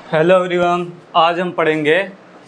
Hello everyone, आज हम पढ़ेंगे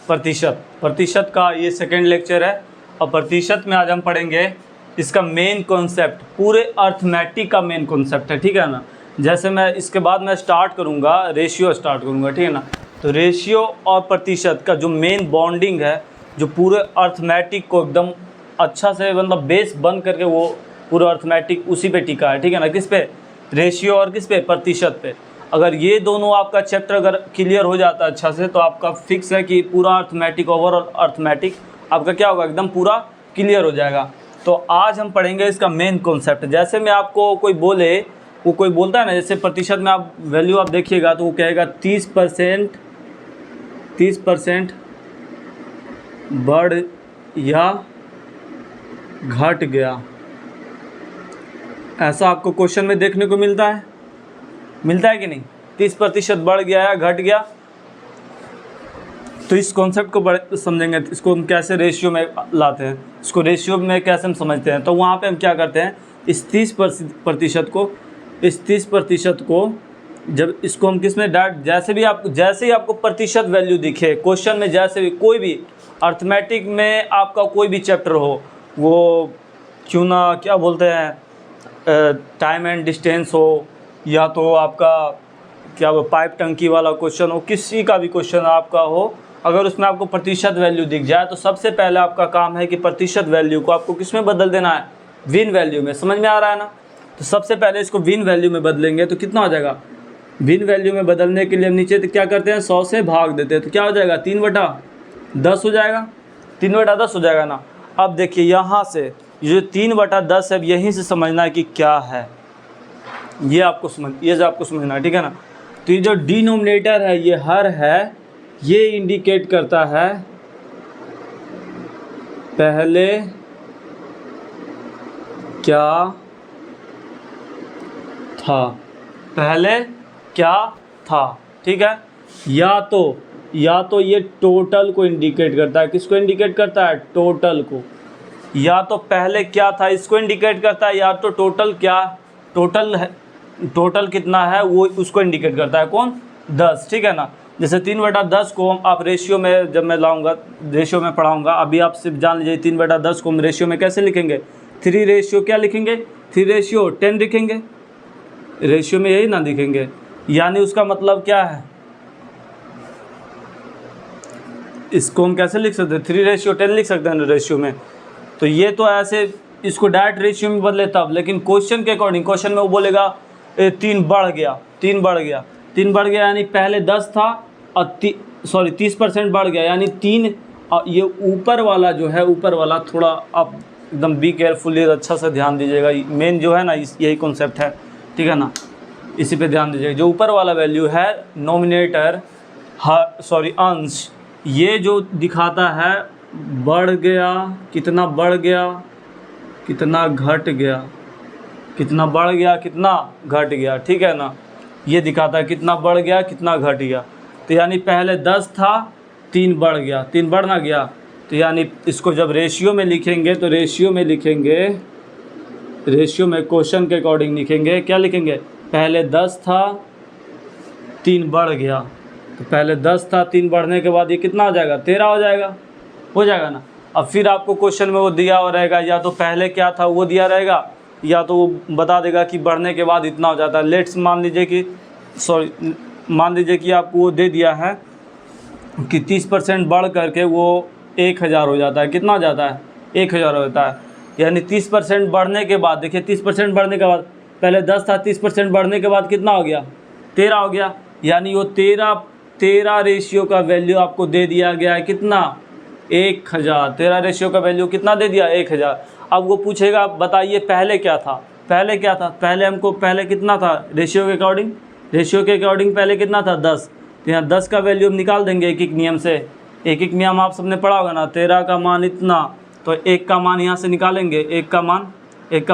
प्रतिशत का ये सेकंड लेक्चर है। और प्रतिशत में आज हम पढ़ेंगे इसका मेन कॉन्सेप्ट, पूरे अर्थमेटिक का मेन कॉन्सेप्ट है, ठीक है ना। जैसे मैं इसके बाद मैं स्टार्ट करूँगा, रेशियो स्टार्ट करूँगा, ठीक है ना। तो रेशियो और प्रतिशत का जो मेन बॉन्डिंग है, जो पूरे अर्थमेटिक को एकदम अच्छा से मतलब बेस बंद करके वो पूरा अर्थमेटिक उसी पे टिका है, ठीक है ना। किस पे? रेशियो और किस पे? प्रतिशत पे। अगर ये दोनों आपका चैप्टर अगर क्लियर हो जाता है अच्छा से, तो आपका फिक्स है कि पूरा अर्थमेटिक, ओवरऑल अर्थमेटिक आपका क्या होगा, एकदम पूरा क्लियर हो जाएगा। तो आज हम पढ़ेंगे इसका मेन कॉन्सेप्ट। जैसे मैं आपको कोई बोले, वो कोई बोलता है ना, जैसे प्रतिशत में आप वैल्यू आप देखिएगा तो वो कहेगा 30% बढ़ या घट गया, ऐसा आपको क्वेश्चन में देखने को मिलता है कि नहीं? 30% बढ़ गया या घट गया। तो इस कॉन्सेप्ट को समझेंगे, इसको हम कैसे रेशियो में लाते हैं, इसको रेशियो में कैसे हम समझते हैं। तो वहाँ पे हम क्या करते हैं, इस 30% को जब इसको हम किस में डाट, जैसे ही आपको प्रतिशत वैल्यू दिखे क्वेश्चन में, जैसे भी कोई भी अर्थमेटिक में आपका कोई भी चैप्टर हो, वो क्यों ना क्या बोलते हैं टाइम एंड डिस्टेंस हो, या तो आपका क्या वो पाइप टंकी वाला क्वेश्चन हो, किसी का भी क्वेश्चन आपका हो, अगर उसमें आपको प्रतिशत वैल्यू दिख जाए तो सबसे पहले आपका काम है कि प्रतिशत वैल्यू को आपको किस में बदल देना है, विन वैल्यू में। समझ में आ रहा है ना। तो सबसे पहले इसको विन वैल्यू में बदलेंगे तो कितना हो जाएगा। विन वैल्यू में बदलने के लिए हम नीचे तो क्या करते हैं, 100 से भाग देते हैं, तो क्या हो जाएगा, 3/10 हो जाएगा, 3/10 हो जाएगा ना। अब देखिए यहाँ से ये जो 3/10 है, अब यहीं से समझना है कि क्या है, ये आपको समझना है, ठीक है ना। तो ये जो डिनोमिनेटर है, ये हर है, ये इंडिकेट करता है पहले क्या था, ठीक है। या तो ये टोटल को इंडिकेट करता है, किसको इंडिकेट करता है, टोटल को। या तो पहले क्या था इसको इंडिकेट करता है, या तो टोटल कितना है वो उसको इंडिकेट करता है, कौन, 10, ठीक है ना। जैसे 3/10 को आप रेशियो में, जब मैं लाऊंगा रेशियो में पढ़ाऊंगा, अभी आप सिर्फ जान लीजिए 3/10 को हम रेशियो में कैसे लिखेंगे, 3:10 लिखेंगे, रेशियो में यही ना लिखेंगे। यानी उसका मतलब क्या है, इसको हम कैसे लिख सकते हैं, 3:10 लिख सकते हैं रेशियो में। तो ये तो ऐसे इसको डायरेक्ट रेशियो में बदले तब, लेकिन क्वेश्चन के अकॉर्डिंग, क्वेश्चन में वो बोलेगा 3 बढ़ गया, 3 बढ़ गया यानी पहले 10 था और 30% बढ़ गया, यानी 3। ये ऊपर वाला जो है, ऊपर वाला थोड़ा आप एकदम बी केयरफुली अच्छा से ध्यान दीजिएगा, मेन जो है ना यही कॉन्सेप्ट है, ठीक है ना, इसी पे ध्यान दीजिएगा। जो ऊपर वाला वैल्यू है नोमिनेटर, अंश, ये जो दिखाता है बढ़ गया, कितना बढ़ गया, कितना घट गया, कितना बढ़ गया, कितना घट गया, ठीक है ना। ये दिखाता है कितना बढ़ गया, कितना घट गया। तो यानी पहले 10 था, 3 बढ़ गया, 3 बढ़ ना गया। तो यानी इसको जब रेशियो में लिखेंगे तो रेशियो में क्वेश्चन के अकॉर्डिंग लिखेंगे, क्या लिखेंगे, पहले 10 था, 3 बढ़ गया। तो पहले 10 था, 3 बढ़ने के बाद ये कितना हो जाएगा, 13 हो जाएगा ना। अब फिर आपको क्वेश्चन में वो दिया हो रहेगा, या तो पहले क्या था वो दिया रहेगा, या तो वो बता देगा कि बढ़ने के बाद इतना हो जाता है। लेट्स मान लीजिए कि आपको वो दे दिया है कि 30% बढ़ करके वो 1000 हो जाता है, कितना हो जाता है, 1000 हो जाता है। यानी 30% बढ़ने के बाद, देखिए 30% बढ़ने के बाद, पहले 10 था, 30% बढ़ने के बाद कितना हो गया, 13 हो गया। यानी वो 13 रेशियो का वैल्यू आपको दे दिया गया है, कितना, 1000। 13 रेशियो का वैल्यू कितना दे दिया, 1000। अब वो पूछेगा बताइए पहले क्या था, पहले कितना था, रेशियो के अकॉर्डिंग पहले कितना था, 10। तो यहाँ 10 का वैल्यू हम निकाल देंगे एक नियम से, एक नियम आप सबने पढ़ा होगा ना, 13 का मान इतना, तो 1 का मान यहाँ से निकालेंगे, 1 का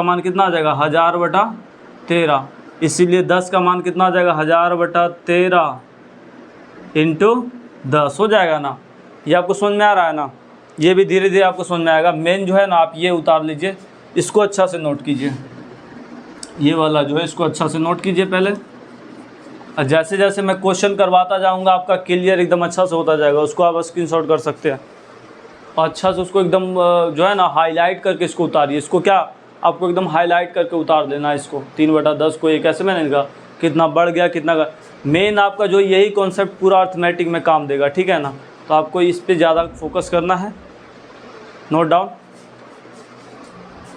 मान कितना आ जाएगा, 1000/13। इसीलिए 10 का मान कितना आ जाएगा, 1000/13 इंटू 10 हो जाएगा ना। ये आपको समझ में आ रहा है ना। ये भी धीरे धीरे आपको समझ में आएगा। मेन जो है ना, आप ये उतार लीजिए, इसको अच्छा से नोट कीजिए, ये वाला जो है इसको अच्छा से नोट कीजिए पहले। और जैसे जैसे मैं क्वेश्चन करवाता जाऊंगा आपका क्लियर एकदम अच्छा से होता जाएगा, उसको आप स्क्रीनशॉट कर सकते हैं और अच्छा से उसको एकदम जो है ना हाईलाइट करके इसको उतारिए। इसको क्या आपको एकदम हाईलाइट करके उतार देना है इसको। 3/10 को ये कैसे मैंने लिखा, कितना बढ़ गया कितना का, मेन आपका जो यही कॉन्सेप्ट पूरा अर्थमेटिक में काम देगा, ठीक है ना। तो आपको इस पे ज़्यादा फोकस करना है, नोट डाउन।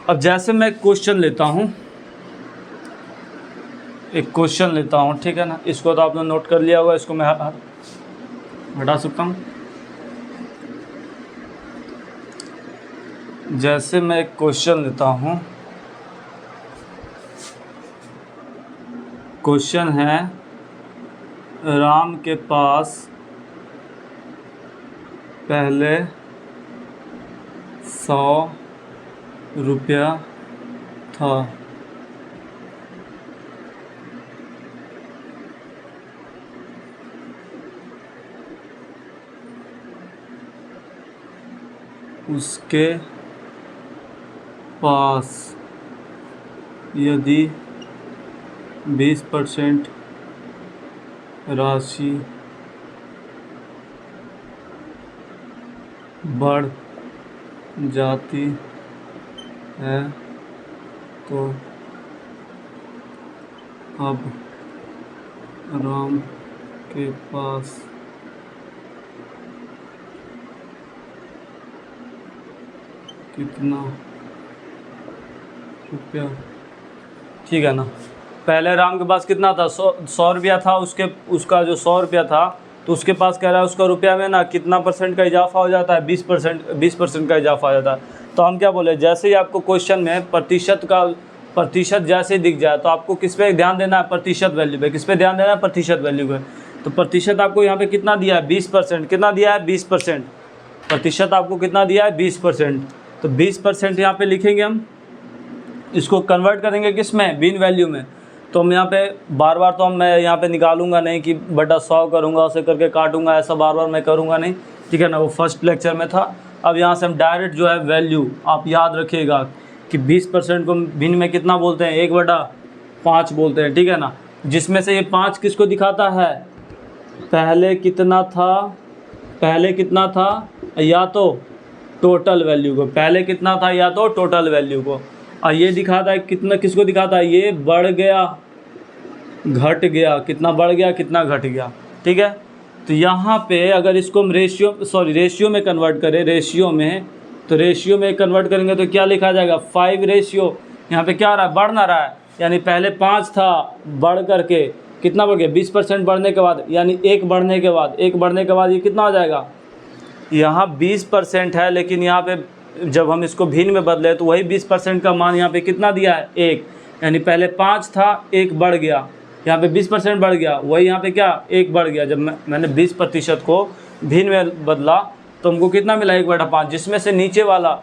अब जैसे मैं क्वेश्चन लेता हूँ, एक क्वेश्चन लेता हूँ, ठीक है ना। इसको तो आपने नोट कर लिया होगा, इसको मैं हटा सकता हूँ। जैसे मैं एक क्वेश्चन लेता हूँ, क्वेश्चन है राम के पास पहले 100 रुपया था, उसके पास यदि 20% राशि बढ़ जाती है तो अब राम के पास कितना रुपया, ठीक है ना। पहले राम के पास कितना था, 100 रुपया था, उसका जो 100 रुपया था, तो उसके पास कह रहा है उसका रुपया में ना कितना % का इजाफा हो जाता है, 20% का इजाफा हो जाता है। तो हम क्या बोले, जैसे ही आपको क्वेश्चन में प्रतिशत जैसे दिख जाए तो आपको किस पे ध्यान देना है, प्रतिशत वैल्यू पे। किस पे ध्यान देना है, प्रतिशत वैल्यू पे। तो प्रतिशत आपको यहाँ पे कितना दिया है, 20%। कितना दिया है, 20%। प्रतिशत आपको कितना दिया है, 20%। तो 20% यहाँ पे लिखेंगे हम, इसको कन्वर्ट करेंगे किस में, बिन वैल्यू में। तो हम यहाँ पे बार बार तो मैं यहाँ पे निकालूंगा नहीं कि बटा 100 करूँगा, उसे करके काटूंगा, ऐसा बार बार मैं करूँगा नहीं, ठीक है ना। वो फर्स्ट लेक्चर में था। अब यहाँ से हम डायरेक्ट जो है वैल्यू, आप याद रखिएगा कि 20% को भिन्न में कितना बोलते हैं, 1/5 बोलते हैं, ठीक है ना। जिसमें से ये 5 किसको दिखाता है, पहले कितना था या तो टोटल वैल्यू को, पहले कितना था या तो टोटल वैल्यू को। और ये दिखाता है कितना, किसको दिखाता है, ये बढ़ गया घट गया, कितना बढ़ गया कितना घट गया, ठीक है। तो यहाँ पे अगर इसको हम रेशियो में कन्वर्ट करें, तो रेशियो में कन्वर्ट करेंगे तो क्या लिखा जाएगा, 5 रेशियो। यहाँ पे क्या आ रहा है, बढ़ ना रहा है, यानी पहले 5 था, बढ़ करके कितना बढ़ गया, 20% बढ़ने के बाद, यानी 1 बढ़ने के बाद ये कितना हो जाएगा, यहाँ 20% है, लेकिन यहाँ पे जब हम इसको भिन्न में बदले तो वही 20% का मान यहाँ पे कितना दिया है, 1। यानी पहले 5 था, 1 बढ़ गया, यहाँ पे 20% बढ़ गया, वही यहाँ पे क्या 1 बढ़ गया। जब मैंने 20% को भिन्न में बदला तो हमको कितना मिला, 1/5। जिसमें से नीचे वाला,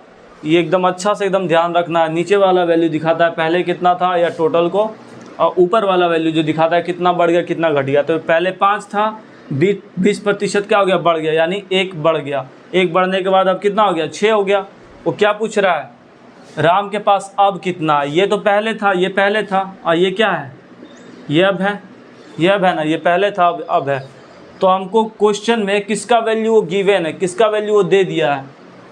ये एकदम अच्छा से एकदम ध्यान रखना है, नीचे वाला वैल्यू दिखाता है पहले कितना था या टोटल को, और ऊपर वाला वैल्यू जो दिखाता है कितना बढ़ गया कितना घट गया। तो पहले 5 था, 20% क्या हो गया, बढ़ गया, यानी 1 बढ़ गया। 1 बढ़ने के बाद अब कितना हो गया, 6 हो गया। वो क्या पूछ रहा है, राम के पास अब कितना, ये तो पहले था, ये पहले था, और ये क्या है, ये अब है, ना, ये पहले था अब है। तो हमको क्वेश्चन में किसका वैल्यू वो गिवन है, किसका वैल्यू वो दे दिया है,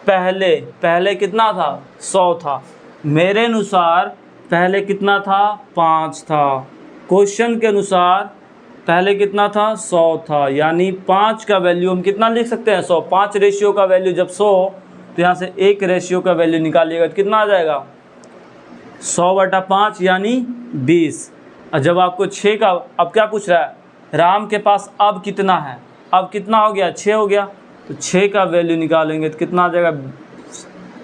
पहले कितना था, 100 था। मेरे अनुसार पहले कितना था, 5 था। क्वेश्चन के अनुसार पहले कितना था, 100 था, यानी 5 का वैल्यू हम कितना लिख सकते हैं, 100। 5 रेशियो का वैल्यू जब 100, तो यहाँ से 1 रेशियो का वैल्यू निकालिएगा तो कितना आ जाएगा, 100/5 यानी 20। और जब आपको 6 का, अब क्या पूछ रहा है, राम के पास अब कितना है, अब कितना हो गया, 6 हो गया। तो 6 का वैल्यू निकालेंगे तो कितना आ जाएगा,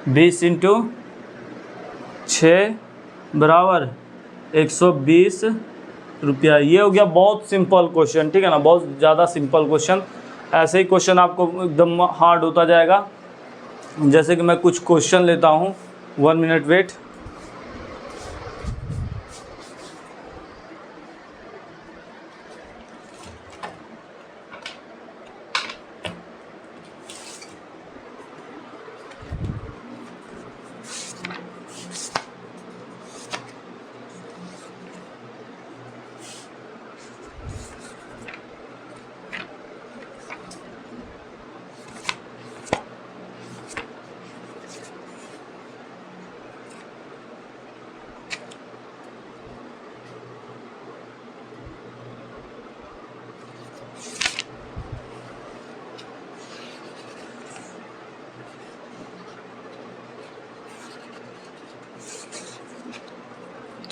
20 × 6 बराबर 120 रुपया। ये हो गया बहुत सिंपल क्वेश्चन, ठीक है ना, बहुत ज़्यादा सिंपल क्वेश्चन। ऐसे ही क्वेश्चन आपको एकदम हार्ड होता जाएगा। जैसे कि मैं कुछ क्वेश्चन लेता हूँ, 1 मिनट वेट।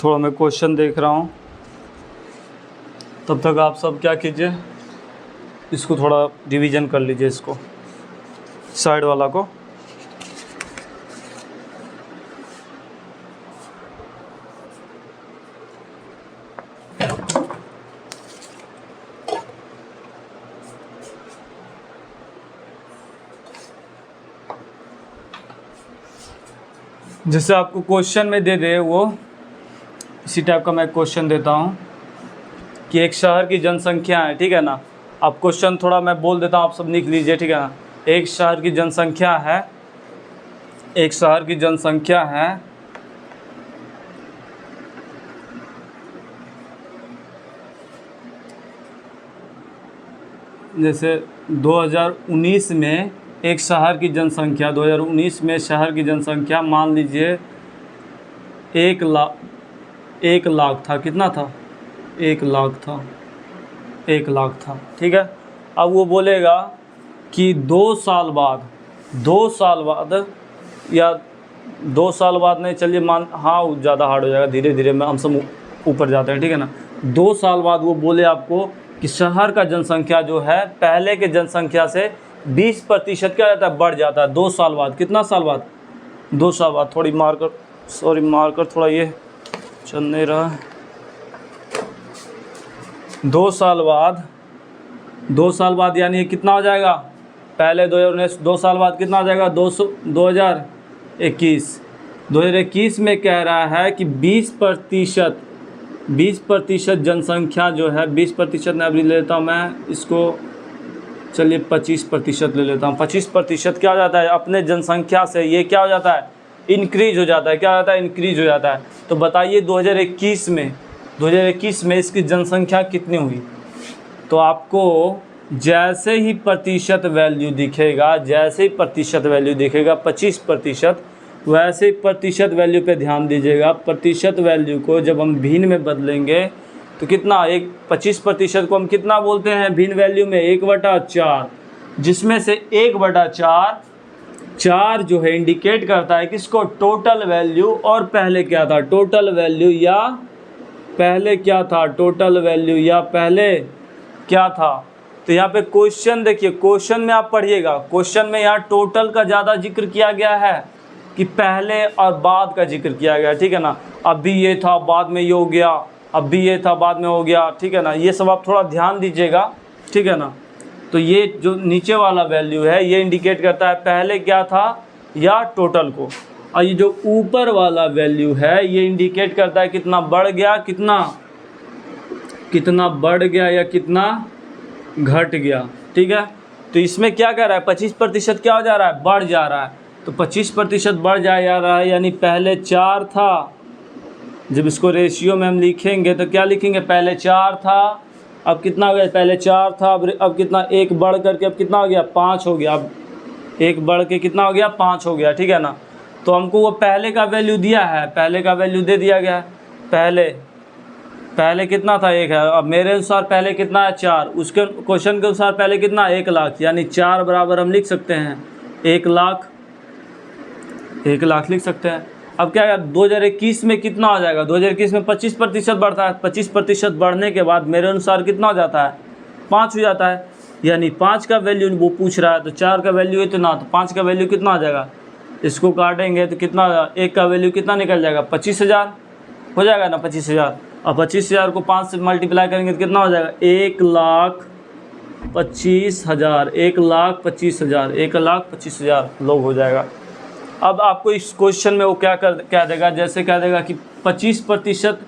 थोड़ा मैं क्वेश्चन देख रहा हूँ, तब तक आप सब क्या कीजिए, इसको थोड़ा रिवीजन कर लीजिए, इसको साइड वाला को। जैसे आपको क्वेश्चन में दे दे, वो इसी टाइप का मैं क्वेश्चन देता हूँ कि एक शहर की जनसंख्या है, ठीक है ना। अब क्वेश्चन थोड़ा मैं बोल देता हूँ, आप सब लिख लीजिए, ठीक है ना। एक शहर की जनसंख्या है, एक शहर की जनसंख्या है जैसे 2019 में एक शहर की जनसंख्या, 2019 में शहर की जनसंख्या मान लीजिए 1 लाख था। कितना था? 1 लाख था, 1 लाख था, ठीक है। अब वो बोलेगा कि 2 साल बाद, 2 साल बाद या 2 साल बाद नहीं, चलिए मान, हाँ ज़्यादा हार्ड हो जाएगा, धीरे धीरे में हम सब ऊपर जाते हैं, ठीक है ना। 2 साल बाद वो बोले आपको कि शहर का जनसंख्या जो है पहले के जनसंख्या से 20% क्या जाता है, बढ़ जाता है 2 साल बाद। कितना साल बाद? 2 साल बाद। थोड़ी मार्कर थोड़ा ये चल नहीं रहा है। 2 साल बाद, 2 साल बाद यानी कितना हो जाएगा? पहले 2019, 2 साल बाद कितना हो जाएगा? 2021 में कह रहा है कि 20% जनसंख्या जो है, 20% में अभी ले लेता हूँ मैं इसको, चलिए 25% ले लेता हूँ। 25% क्या हो जाता है अपने जनसंख्या से, ये क्या हो जाता है? इंक्रीज हो जाता है। क्या हो जाता है? इंक्रीज हो जाता है। तो बताइए 2021 में इसकी जनसंख्या कितनी हुई? तो आपको जैसे ही प्रतिशत वैल्यू दिखेगा, 25%, वैसे ही प्रतिशत वैल्यू पे ध्यान दीजिएगा। प्रतिशत वैल्यू को जब हम भिन्न में बदलेंगे तो कितना, 25% को हम कितना बोलते हैं भिन्न वैल्यू में? 1/4, जिसमें से 1/4 जो है इंडिकेट करता है किसको? Total value. और पहले क्या था? टोटल वैल्यू या पहले क्या था? टोटल वैल्यू या पहले क्या था? तो यहाँ पे क्वेश्चन देखिए, क्वेश्चन में आप पढ़िएगा, क्वेश्चन में यहाँ टोटल का ज़्यादा जिक्र किया गया है कि पहले और बाद का जिक्र किया गया, ठीक है ना। अभी ये था, बाद में ये हो गया, अभी ये था, बाद में हो गया, ठीक है ना। ये सब आप थोड़ा ध्यान दीजिएगा, ठीक है ना। तो ये जो नीचे वाला वैल्यू है ये इंडिकेट करता है पहले क्या था या टोटल को, और ये जो ऊपर वाला वैल्यू है ये इंडिकेट करता है कितना बढ़ गया, कितना बढ़ गया या कितना घट गया, ठीक है। तो इसमें क्या कह रहा है? 25% क्या हो जा रहा है? बढ़ जा रहा है। तो 25% बढ़ जा रहा है, यानी पहले 4 था। जब इसको रेशियो में हम लिखेंगे तो क्या लिखेंगे? पहले 4 था, अब कितना हो गया? पहले 4 था, अब कितना? 1 बढ़ करके अब कितना हो गया? 5 हो गया। अब 1 बढ़ के कितना हो गया? 5 हो गया, ठीक है ना। तो हमको वो पहले का वैल्यू दिया है, पहले का वैल्यू दे दिया गया है। पहले कितना था? 1 है। अब मेरे अनुसार पहले कितना है? 4। उसके क्वेश्चन के अनुसार पहले कितना? 1 लाख, यानी 4 बराबर हम लिख सकते हैं 1 लाख, 1 लाख लिख सकते हैं। अब क्या है? 2021 में कितना हो जाएगा? 2021 में 25% बढ़ता है। 25% बढ़ने के बाद मेरे अनुसार कितना हो जाता है? 5 हो जाता है, यानी 5 का वैल्यू वो पूछ रहा है। तो 4 का वैल्यू इतना, तो 5 का वैल्यू कितना आ जाएगा? इसको काटेंगे तो कितना, 1 का वैल्यू कितना निकल जाएगा? 25,000 हो जाएगा ना, 25,000। अब 25,000 को 5 से मल्टीप्लाई करेंगे तो कितना हो जाएगा? 1,25,000, 1,25,000, 1,25,000 लोग हो जाएगा। अब आपको इस क्वेश्चन में वो क्या देगा? जैसे क्या देगा कि 25%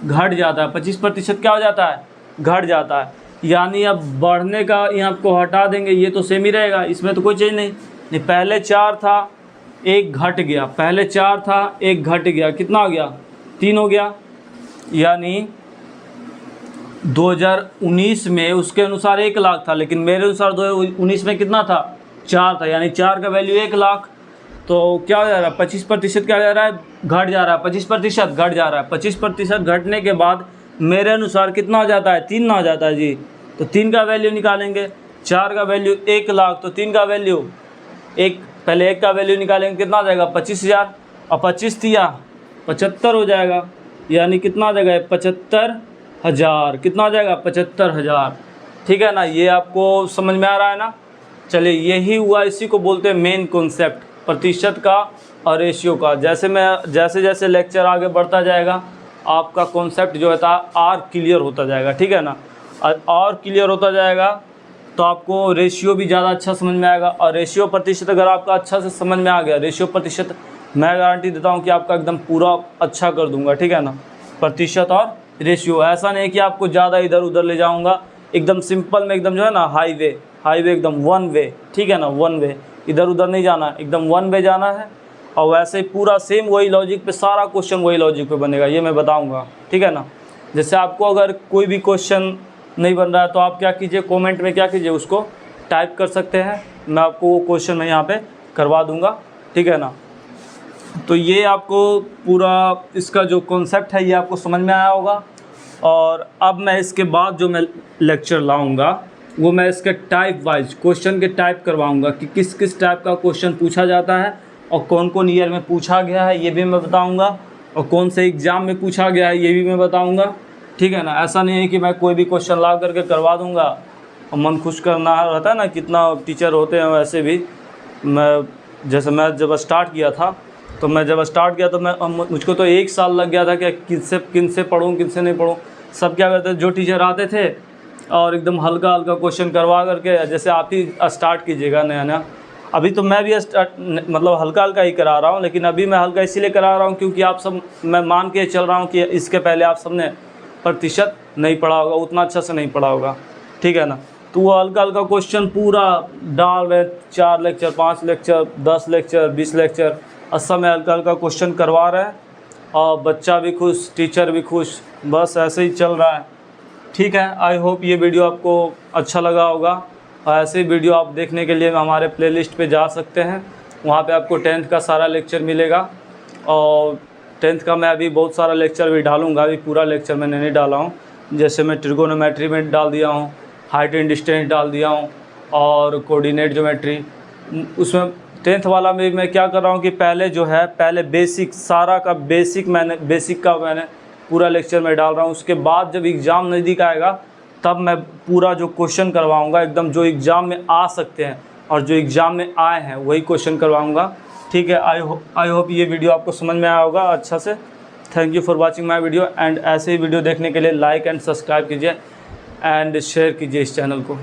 घट जाता है। 25% क्या हो जाता है? घट जाता है। यानी अब बढ़ने का यहाँ आपको हटा देंगे, ये तो सेम ही रहेगा, इसमें तो कोई चीज़ नहीं। पहले 4 था, 1 घट गया। पहले 4 था, 1 घट गया, कितना हो गया? 3 हो गया। यानी 2019 में उसके अनुसार 1 लाख था, लेकिन मेरे अनुसार 2019 में कितना था? 4 था, यानी 4 का वैल्यू 1 लाख। तो क्या हो जा रहा है? 25% क्या जा रहा है? घट जा रहा है। 25% घट जा रहा है। 25% घटने के बाद मेरे अनुसार कितना हो जाता है? 3 ना हो जाता है जी। तो 3 का वैल्यू निकालेंगे। 4 का वैल्यू 1 लाख, तो 3 का वैल्यू पहले 1 का वैल्यू निकालेंगे, कितना आ जाएगा? 25,000। और 25 दिया 75 हो जाएगा। यानी कितना आ जाएगा 75,000, कितना आ जाएगा 75,000। ठीक है ना, ये आपको समझ में आ रहा है ना। चलिए यही हुआ, इसी को बोलते हैं मेन कॉन्सेप्ट, प्रतिशत का और रेशियो का। जैसे जैसे लेक्चर आगे बढ़ता जाएगा आपका कॉन्सेप्ट जो है और क्लियर होता जाएगा। ठीक है ना, और क्लियर होता जाएगा तो आपको रेशियो भी ज़्यादा अच्छा समझ में आएगा। और रेशियो प्रतिशत अगर आपका अच्छा से समझ में आ गया, रेशियो प्रतिशत मैं गारंटी देता हूँ कि आपका एकदम पूरा अच्छा कर दूंगा। ठीक है ना, प्रतिशत और रेशियो, ऐसा नहीं कि आपको ज़्यादा इधर उधर ले जाऊँगा, एकदम सिंपल में एकदम जो है ना हाईवे एकदम वन वे। ठीक है ना, वन वे, इधर उधर नहीं जाना, एकदम वन वे जाना है। और वैसे ही पूरा सेम वही लॉजिक पे सारा क्वेश्चन वही लॉजिक पे बनेगा, ये मैं बताऊंगा। ठीक है ना, जैसे आपको अगर कोई भी क्वेश्चन नहीं बन रहा है तो आप क्या कीजिए, कमेंट में क्या कीजिए, उसको टाइप कर सकते हैं, मैं आपको वो क्वेश्चन मैं यहाँ पे करवा दूँगा। ठीक है ना, तो ये आपको पूरा इसका जो कॉन्सेप्ट है ये आपको समझ में आया होगा। और अब मैं इसके बाद जो मैं लेक्चर लाऊंगा वो मैं इसके टाइप वाइज क्वेश्चन के टाइप करवाऊंगा कि किस किस टाइप का क्वेश्चन पूछा जाता है और कौन कौन ईयर में पूछा गया है ये भी मैं बताऊंगा, और कौन से एग्ज़ाम में पूछा गया है ये भी मैं बताऊंगा। ठीक है ना, ऐसा नहीं है कि मैं कोई भी क्वेश्चन ला करके करवा दूंगा और मन खुश करना रहता है ना, कितना टीचर होते हैं। वैसे भी मैं जब स्टार्ट किया था तो मुझको तो 1 साल लग गया था कि किन से पढ़ूँ किन से नहीं पढ़ूँ। सब क्या करते थे, जो टीचर आते थे और एकदम हल्का हल्का क्वेश्चन करवा करके, जैसे आप ही स्टार्ट कीजिएगा नया नया, अभी तो मैं भी मतलब हल्का हल्का ही करा रहा हूँ, लेकिन अभी मैं हल्का इसीलिए करा रहा हूँ क्योंकि आप सब, मैं मान के चल रहा हूँ कि इसके पहले आप सब ने प्रतिशत नहीं पढ़ा होगा, उतना अच्छा से नहीं पढ़ा होगा। ठीक है ना, तो वो हल्का हल्का क्वेश्चन पूरा डाल रहे, 4 लेक्चर 5 लेक्चर 10 लेक्चर 20 लेक्चर सब में हल्का हल्का क्वेश्चन करवा रहे हैं, और बच्चा भी खुश टीचर भी खुश, बस ऐसे ही चल रहा है। ठीक है, आई होप ये वीडियो आपको अच्छा लगा होगा, और ऐसे वीडियो आप देखने के लिए हमारे प्लेलिस्ट पे जा सकते हैं, वहाँ पे आपको 10th का सारा लेक्चर मिलेगा। और 10th का मैं अभी बहुत सारा लेक्चर भी डालूँगा, अभी पूरा लेक्चर मैंने नहीं डाला हूँ। जैसे मैं ट्रिगोनोमेट्री में डाल दिया हूँ, हाइट एंड डिस्टेंस डाल दिया हूँ, और कोऑर्डिनेट ज्योमेट्री। उसमें 10th वाला में मैं क्या कर रहा हूँ कि पहले बेसिक सारा का बेसिक का मैंने पूरा लेक्चर में डाल रहा हूँ। उसके बाद जब एग्ज़ाम नज़दीक आएगा तब मैं पूरा जो क्वेश्चन करवाऊँगा एकदम जो एग्ज़ाम में आ सकते हैं और जो एग्ज़ाम में आए हैं वही क्वेश्चन करवाऊँगा। ठीक है, आई होप ये वीडियो आपको समझ में आया होगा अच्छा से। Thank you for watching my video, and ऐसे ही वीडियो देखने के लिए लाइक एंड सब्सक्राइब कीजिए एंड शेयर कीजिए इस चैनल को।